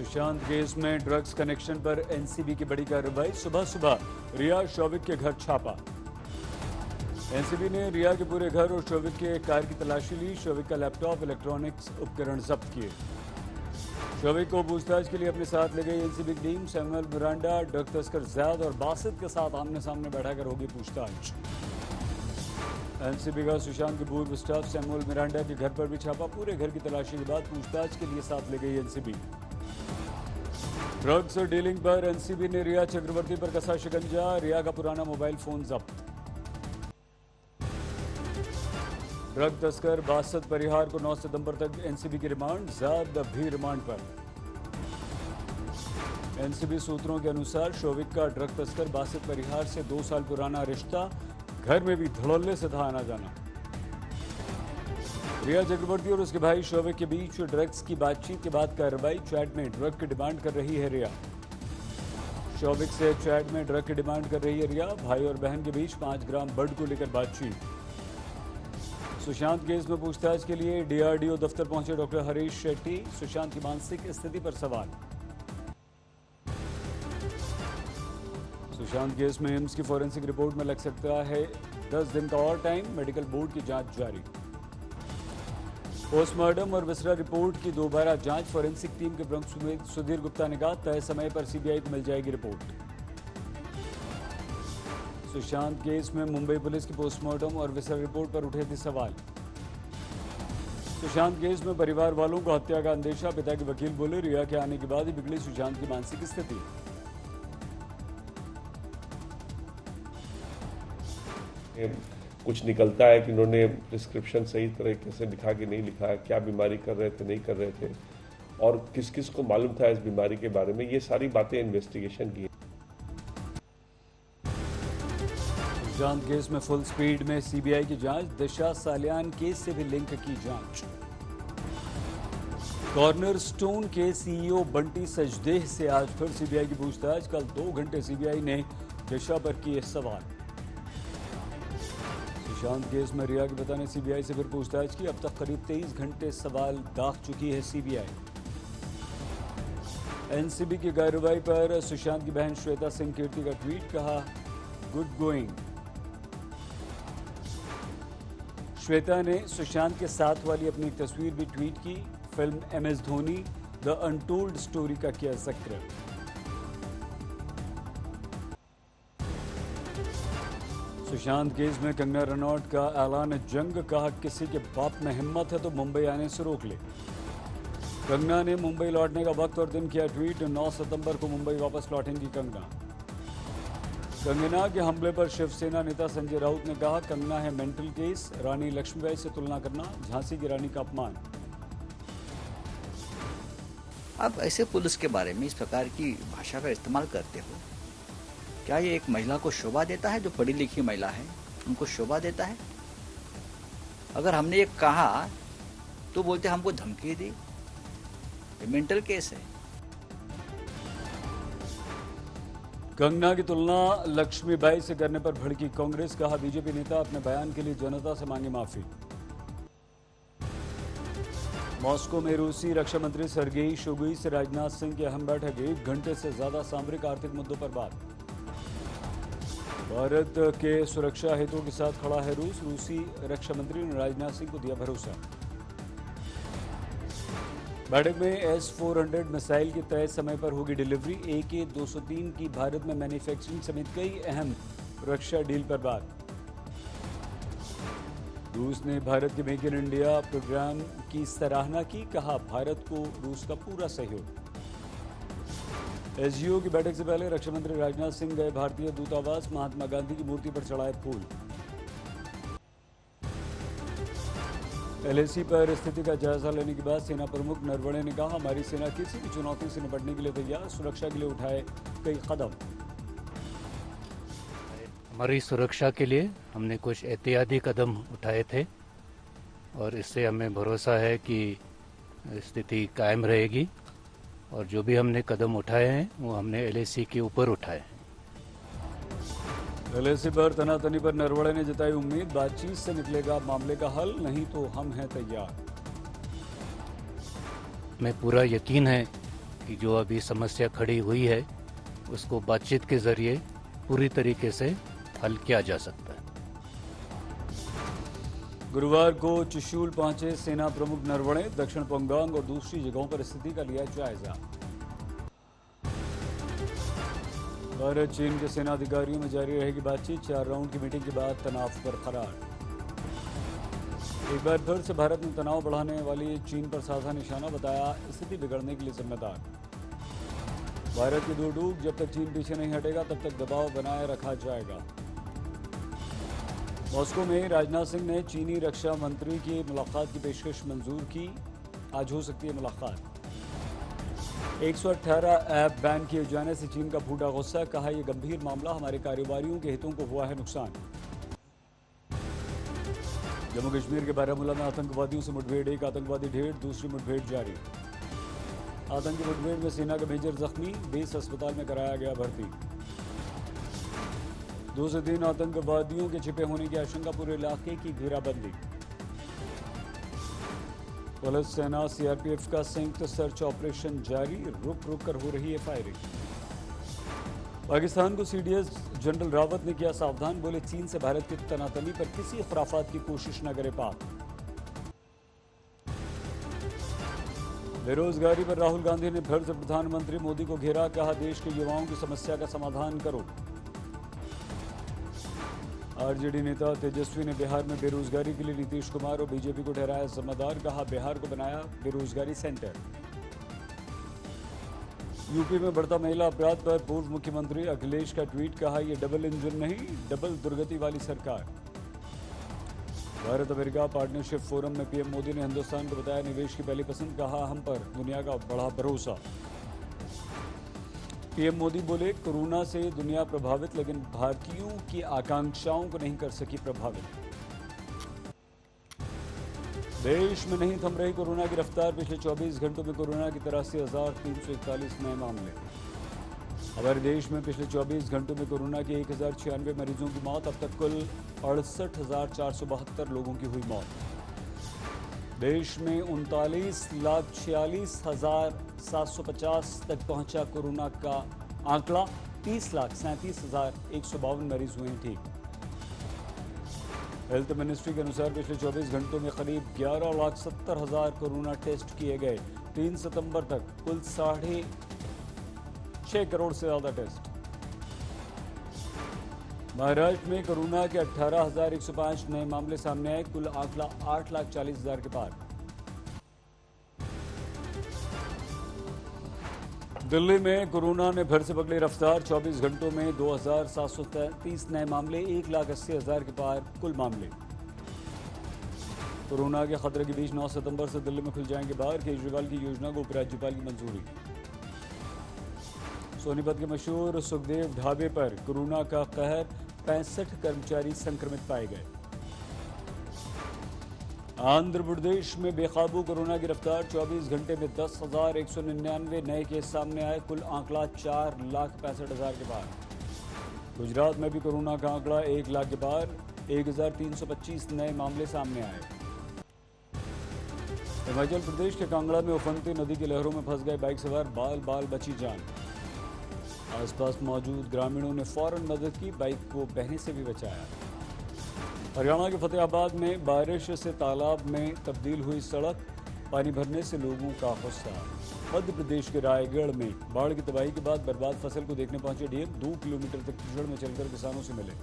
Sushant case में drugs connection पर NCB की बड़ी कार्रवाई। सुबह सुबह रिया शौविक के घर छापा। एनसीबी ने रिया के पूरे घर और शौविक के कार की तलाशी ली। शौविक का लैपटॉप, इलेक्ट्रॉनिक्स उपकरण जब्त किए। शौविक को पूछताछ के लिए अपने साथ ले गई एनसीबी की टीम। सैमुअल मिरांडा, ड्रग तस्कर जैद और बासित के साथ आमने सामने बैठाकर होगी पूछताछ। एनसीबी का सुशांत के पूर्व स्टाफ सैमुअल मिरांडा के घर पर भी छापा। पूरे घर की तलाशी के बाद पूछताछ के लिए साथ ले गई एनसीबी। ड्रग्स और डीलिंग पर एनसीबी ने रिया चक्रवर्ती पर कसा शिकंजा। रिया का पुराना मोबाइल फोन जब्त। ड्रग तस्कर बासित परिहार को 9 सितंबर तक एनसीबी की रिमांड। जैद भी रिमांड पर। एनसीबी सूत्रों के अनुसार शौविक का ड्रग तस्कर बासित परिहार से 2 साल पुराना रिश्ता, घर में भी धड़ल्ले से था आना जाना। रिया चक्रवर्ती और उसके भाई शौविक के बीच ड्रग्स की बातचीत के बाद कार्रवाई। चैट में ड्रग की डिमांड कर रही है रिया। शौविक से चैट में ड्रग की डिमांड कर रही है रिया। भाई और बहन के बीच 5 ग्राम बड को लेकर बातचीत। सुशांत केस में पूछताछ के लिए डीआरडीओ दफ्तर पहुंचे डॉक्टर हरीश शेट्टी। सुशांत की मानसिक स्थिति पर सवाल। सुशांत केस में एम्स की फॉरेंसिक रिपोर्ट में लग सकता है 10 दिन का और टाइम। मेडिकल बोर्ड की जांच जारी। पोस्टमार्टम और विसरा रिपोर्ट की दोबारा जांच। फॉरेंसिक टीम के प्रमुख सुधीर गुप्ता ने कहा तय समय पर सीबीआई को मिल जाएगी रिपोर्ट। सुशांत केस में मुंबई पुलिस की पोस्टमार्टम और विसरा रिपोर्ट पर उठे थे सवाल। सुशांत केस में परिवार वालों को हत्या का अंदेशा। पिता के वकील बोले रिया के आने के बाद ही बिगड़ी सुशांत की मानसिक स्थिति। कुछ निकलता है कि उन्होंने प्रिस्क्रिप्शन सही तरीके से लिखा कि नहीं लिखा, क्या बीमारी कर रहे थे नहीं कर रहे थे, और किस किस को मालूम था इस बीमारी के बारे में, ये सारी बातें इन्वेस्टिगेशन की। सुशांत केस में फुल स्पीड में सीबीआई की जांच। दिशा सालियान केस से भी लिंक की जांच। कॉर्नर स्टोन के सीईओ बंटी सचदेह से आज फिर सीबीआई की पूछताछ। कल 2 घंटे सीबीआई ने दिशा पर किए सवाल। सुशांत केस में रिया के पिता ने सीबीआई से फिर पूछताछ की। अब तक करीब 23 घंटे सवाल दाग चुकी है सीबीआई। एनसीबी की कार्रवाई पर सुशांत की बहन श्वेता सिंह कीर्ति का ट्वीट। कहा गुड गोइंग। श्वेता ने सुशांत के साथ वाली अपनी एक तस्वीर भी ट्वीट की। Film MS Dhoni the untold story का किया जिक्र। सुशांत केस में कंगना रनौत का ऐलान जंग। कहा किसी के बाप में हिम्मत है तो मुंबई आने से रोक ले। कंगना ने मुंबई लौटने का वक्त और दिन किया ट्वीट। 9 सितंबर को मुंबई वापस लौटेंगी कंगना। कंगना के हमले पर शिवसेना नेता संजय राउत ने कहा कंगना है मेंटल केस। रानी लक्ष्मीबाई से तुलना करना झांसी की रानी का अपमान। आप ऐसे पुलिस के बारे में इस प्रकार की भाषा का इस्तेमाल करते हो, क्या ये एक महिला को शोभा देता है? जो पढ़ी लिखी महिला है उनको शोभा देता है? अगर हमने ये कहा तो बोलते हमको धमकी दी। ये मेंटल केस है। कंगना की तुलना लक्ष्मीबाई से करने पर भड़की कांग्रेस। कहा बीजेपी नेता अपने बयान के लिए जनता से मांगे माफी। मॉस्को में रूसी रक्षा मंत्री सर्गेई शोइगु से राजनाथ सिंह की अहम बैठक। 1 घंटे से ज्यादा सामरिक आर्थिक मुद्दों पर बात। भारत के सुरक्षा हितों के साथ खड़ा है रूस। रूसी रक्षा मंत्री ने राजनाथ सिंह को दिया भरोसा। बैठक में S-400 मिसाइल के तय समय पर होगी डिलीवरी। AK-203 की भारत में मैन्युफैक्चरिंग समेत कई अहम रक्षा डील पर बात। रूस ने भारत के मेक इन इंडिया प्रोग्राम की सराहना की। कहा भारत को रूस का पूरा सहयोग। एसजीओ की बैठक से पहले रक्षा मंत्री राजनाथ सिंह गए भारतीय दूतावास। महात्मा गांधी की मूर्ति पर चढ़ाए फूल। एलएसी पर स्थिति का जायजा लेने के बाद सेना प्रमुख नरवणे ने कहा हमारी सेना किसी भी चुनौती से निपटने के लिए तैयार। सुरक्षा के लिए उठाए कई कदम। हमारी सुरक्षा के लिए हमने कुछ एहतियाती कदम उठाए थे और इससे हमें भरोसा है कि स्थिति कायम रहेगी। और जो भी हमने कदम उठाए हैं वो हमने एलएसी के ऊपर उठाए हैं। एलएसी पर तनातनी पर नरवणे ने जताई उम्मीद बातचीत से निकलेगा मामले का हल, नहीं तो हम हैं तैयार। हमें पूरा यकीन है कि जो अभी समस्या खड़ी हुई है उसको बातचीत के जरिए पूरी तरीके से हल किया जा सकता है। गुरुवार को त्रिशूल पहुंचे सेना प्रमुख नरवणे, दक्षिण पंगांग और दूसरी जगहों पर स्थिति का लिया जायजा। भारत चीन के सेना अधिकारियों में जारी रहेगी बातचीत, 4 राउंड की मीटिंग के बाद तनाव बरकरार। एक बार फिर से भारत ने तनाव बढ़ाने वाली चीन पर साधा निशाना बताया, स्थिति बिगड़ने के लिए जिम्मेदार। भारत की दो डूब, जब तक चीन पीछे नहीं हटेगा तब तक दबाव बनाए रखा जाएगा। मॉस्को में राजनाथ सिंह ने चीनी रक्षा मंत्री की मुलाकात की पेशकश मंजूर की, आज हो सकती है मुलाकात। 118 ऐप बैन किए जाने से चीन का फूटा गुस्सा, कहा यह गंभीर मामला हमारे कारोबारियों के हितों को हुआ है नुकसान। जम्मू कश्मीर के बारामूला में आतंकवादियों से मुठभेड़, एक आतंकवादी ढेर, दूसरी मुठभेड़ जारी। आतंकी मुठभेड़ में सेना का मेजर जख्मी, बेस अस्पताल में कराया गया भर्ती। 2 से 3 आतंकवादियों के छिपे होने की आशंका, पूरे इलाके की घेराबंदी। पुलिस सेना सीआरपीएफ का संयुक्त सर्च ऑपरेशन जारी, रुक रुक कर हो रही है फायरिंग। पाकिस्तान को सीडीएस जनरल रावत ने किया सावधान, बोले चीन से भारत की तनातनी पर किसी खुराफात की कोशिश न करे पाक। बेरोजगारी पर राहुल गांधी ने फिर से प्रधानमंत्री मोदी को घेरा, कहा देश के युवाओं की समस्या का समाधान करो। आरजेडी नेता तेजस्वी ने बिहार में बेरोजगारी के लिए नीतीश कुमार और बीजेपी को ठहराया जिम्मेदार, कहा बिहार को बनाया बेरोजगारी सेंटर। यूपी में बढ़ता महिला अपराध पर पूर्व मुख्यमंत्री अखिलेश का ट्वीट, कहा यह डबल इंजन नहीं डबल दुर्गति वाली सरकार। भारत अमेरिका पार्टनरशिप फोरम में पीएम मोदी ने हिंदुस्तान को बताया निवेश की पहली पसंद, कहा हम पर दुनिया का बड़ा भरोसा। पीएम मोदी बोले कोरोना से दुनिया प्रभावित, लेकिन भारतीयों की आकांक्षाओं को नहीं कर सकी प्रभावित। देश में नहीं थम रही कोरोना की रफ्तार, पिछले 24 घंटों में कोरोना की 83,341 नए मामले। हमारे देश में पिछले 24 घंटों में कोरोना के 1096 मरीजों की मौत, अब तक कुल 68,472 लोगों की हुई मौत। देश में 39,46,750 तक पहुंचा कोरोना का आंकड़ा, 30,37,152 मरीज हुए हैं ठीक। हेल्थ मिनिस्ट्री के अनुसार पिछले 24 घंटों में करीब 11,70,000 कोरोना टेस्ट किए गए। 3 सितंबर तक कुल 6.5 करोड़ से ज्यादा टेस्ट। महाराष्ट्र में कोरोना के 18,105 नए मामले सामने आए, कुल आंकड़ा 8,40,000 के पार। दिल्ली में कोरोना ने फिर से पकड़ी रफ्तार, 24 घंटों में 2,733 नए मामले, 1,80,000 के पार कुल मामले। कोरोना के खतरे के बीच 9 सितंबर से दिल्ली में खुल जाएंगे बार, केजरीवाल की योजना को उपराज्यपाल की मंजूरी। सोनीपत के मशहूर सुखदेव ढाबे पर कोरोना का कहर, 65 कर्मचारी संक्रमित पाए गए। आंध्र प्रदेश में बेकाबू कोरोना की रफ्तार, 24 घंटे में 10,199 नए केस सामने आए, कुल आंकड़ा 4,65,000 के पार। गुजरात में भी कोरोना का आंकड़ा 1 लाख के पार, 1,325 नए मामले सामने आए। हिमाचल प्रदेश के कांगड़ा में उफनती नदी की लहरों में फंस गए बाइक सवार, बाल बाल बची जान। आसपास मौजूद ग्रामीणों ने फौरन मदद की, बाइक को बहने से भी बचाया। हरियाणा के फतेहाबाद में बारिश से तालाब में तब्दील हुई सड़क, पानी भरने से लोगों का गुस्सा। मध्य प्रदेश के रायगढ़ में बाढ़ की तबाही के बाद बर्बाद फसल को देखने पहुंचे डीएम, 2 किलोमीटर तक कीचड़ में चलकर किसानों से मिले।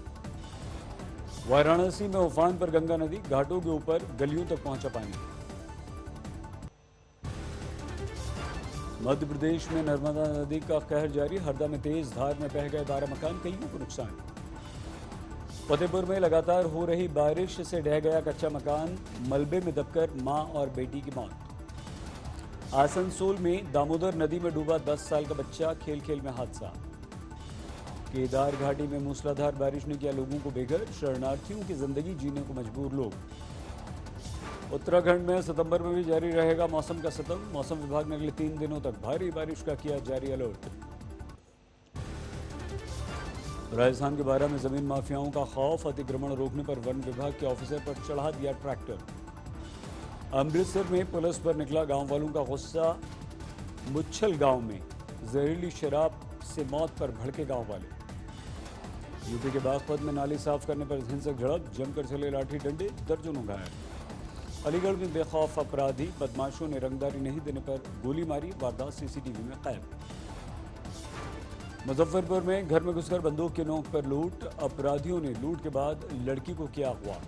वाराणसी में उफान पर गंगा नदी, घाटों के ऊपर गलियों तक पहुंचा पानी। मध्य प्रदेश में नर्मदा नदी का कहर जारी, हरदा में तेज धार में बह गए 12 मकान, कईयों को नुकसान। फतेहपुर में लगातार हो रही बारिश से ढह गया कच्चा मकान, मलबे में दबकर मां और बेटी की मौत। आसनसोल में दामोदर नदी में डूबा 10 साल का बच्चा, खेल खेल में हादसा। केदार घाटी में मूसलाधार बारिश ने किया लोगों को बेघर, शरणार्थियों की जिंदगी जीने को मजबूर लोग। उत्तराखंड में सितंबर में भी जारी रहेगा मौसम का सितम, मौसम विभाग ने अगले 3 दिनों तक भारी बारिश का किया जारी अलर्ट। राजस्थान के बारा में जमीन माफियाओं का खौफ, अतिक्रमण रोकने पर वन विभाग के ऑफिसर पर चढ़ा दिया ट्रैक्टर। अमृतसर में पुलिस पर निकला गांव वालों का गुस्सा, मुच्छल गांव में जहरीली शराब से मौत पर भड़के गांव वाले। यूपी के बागपत में नाली साफ करने पर हिंसक झड़प, जमकर चले लाठी डंडे, दर्जनों घायल। अलीगढ़ में बेखौफ अपराधी, बदमाशों ने रंगदारी नहीं देने पर गोली मारी, वारदात सीसीटीवी में कैद। मुजफ्फरपुर में घर में घुसकर बंदूक के नोक पर लूट, अपराधियों ने लूट के बाद लड़की को किया अगवा।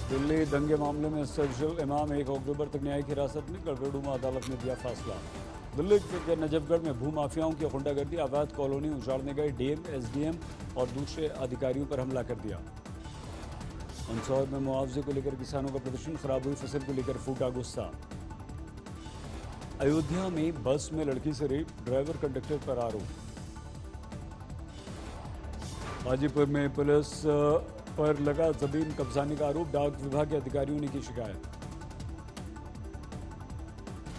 दिल्ली दंगे मामले में सर्जिल इमाम 1 अक्टूबर तक न्यायिक हिरासत में, गड़गड़ुमा अदालत ने दिया फैसला। दिल्ली के नजफगढ़ में भूमाफियाओं की गुंडागर्दी, अवैध कॉलोनी उजाड़ने गए डीएम, एसडीएम और दूसरे अधिकारियों पर हमला कर दिया। मंदसौर में मुआवजे को लेकर किसानों का प्रदर्शन, खराब हुई फसल को लेकर फूटा गुस्सा। अयोध्या में बस में लड़की से रेप, ड्राइवर कंडक्टर पर आरोप। हाजीपुर में पुलिस पर लगा जमीन कब्जाने का आरोप, डाक विभाग के अधिकारियों ने की शिकायत।